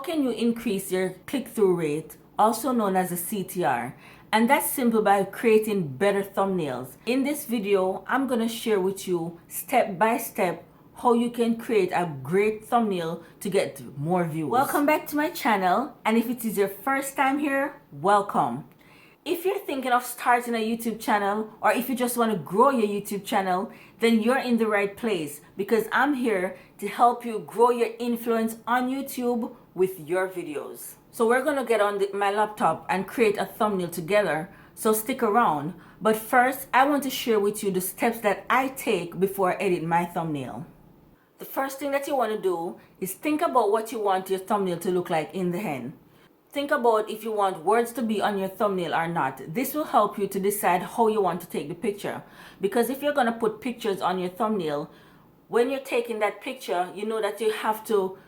can you increase your click-through rate, also known as a CTR? And that's simple by creating better thumbnails. In this video, I'm going to share with you step by step how you can create a great thumbnail to get more views. Welcome back to my channel, and if it is your first time here, welcome. If you're thinking of starting a YouTube channel, or if you just want to grow your YouTube channel, then you're in the right place, because I'm here to help you grow your influence on YouTube with your videos. So we're going to get on my laptop and create a thumbnail together, so stick around. But first, I want to share with you the steps that I take before I edit my thumbnail. The first thing that you want to do is think about what you want your thumbnail to look like in the end. Think about if you want words to be on your thumbnail or not. This will help you to decide how you want to take the picture. Because if you're going to put pictures on your thumbnail, when you're taking that picture, you know that you have to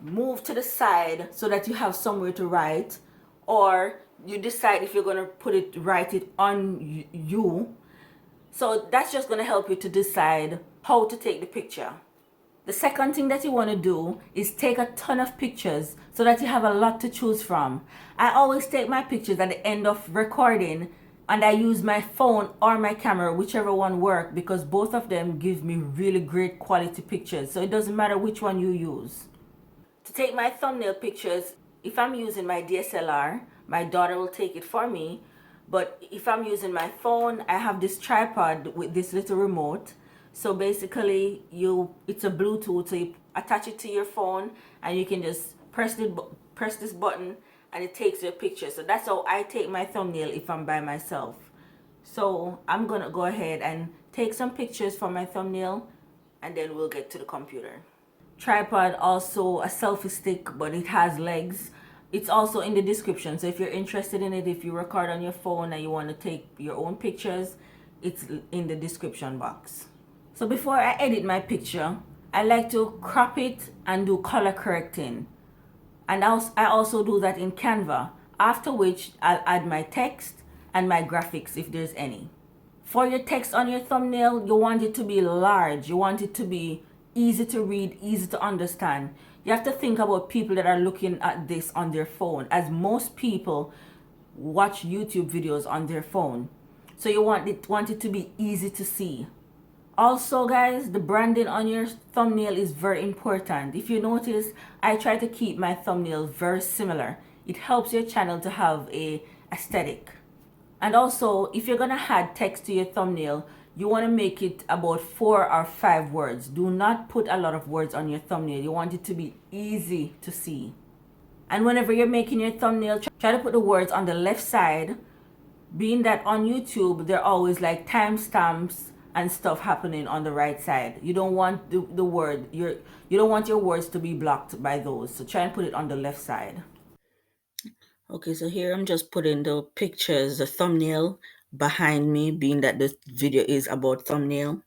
move to the side so that you have somewhere to write, or you decide if you're going to write it on you. So that's just going to help you to decide how to take the picture. The second thing that you want to do is take a ton of pictures so that you have a lot to choose from. I always take my pictures at the end of recording, and I use my phone or my camera, whichever one works, because both of them give me really great quality pictures. So it doesn't matter which one you use. To take my thumbnail pictures, if I'm using my DSLR, my daughter will take it for me. But if I'm using my phone, I have this tripod with this little remote. So basically, it's a Bluetooth, so you attach it to your phone and you can just press this button and it takes your picture. So that's how I take my thumbnail if I'm by myself. So I'm going to go ahead and take some pictures for my thumbnail, and then we'll get to the computer. Tripod, also a selfie stick, but it has legs. It's also in the description. So if you're interested in it, if you record on your phone and you want to take your own pictures, it's in the description box. So before I edit my picture, I like to crop it and do color correcting. And I also do that in Canva, after which I'll add my text and my graphics if there's any. For your text on your thumbnail, you want it to be large. You want it to be easy to read, easy to understand. You have to think about people that are looking at this on their phone, as most people watch YouTube videos on their phone. So you want it to be easy to see. Also guys, the branding on your thumbnail is very important. If you notice, I try to keep my thumbnail very similar. It helps your channel to have a aesthetic. And also, if you're gonna add text to your thumbnail, you want to make it about 4 or 5 words. Do not put a lot of words on your thumbnail. You want it to be easy to see. And whenever you're making your thumbnail, try to put the words on the left side, being that on YouTube, they're always like timestamps and stuff happening on the right side. You don't want you don't want your words to be blocked by those. So try and put it on the left side. Okay, so here I'm just putting the pictures, the thumbnail behind me, being that this video is about thumbnail.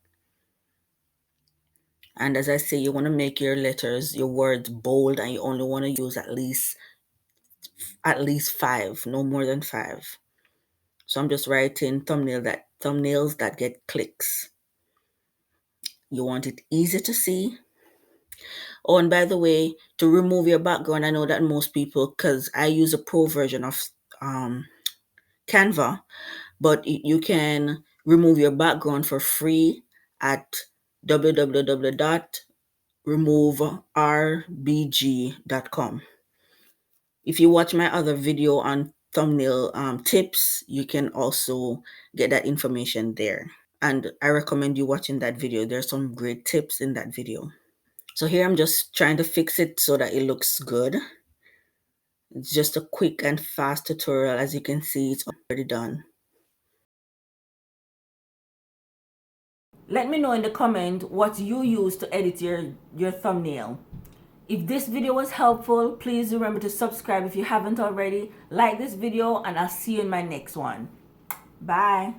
And as I say, you want to make your letters, your words bold, and you only want to use at least 5, no more than 5. So I'm just writing thumbnails that get clicks. You want it easy to see. Oh, and by the way, to remove your background, I know that most people, because I use a pro version of Canva, but you can remove your background for free at www.removerbg.com. If you watch my other video on thumbnail tips, you can also get that information there. And I recommend you watching that video. There's some great tips in that video. So here I'm just trying to fix it so that it looks good. It's just a quick and fast tutorial. As you can see, it's already done. Let me know in the comment what you use to edit your thumbnail. If this video was helpful, please remember to subscribe if you haven't already. Like this video, and I'll see you in my next one. Bye.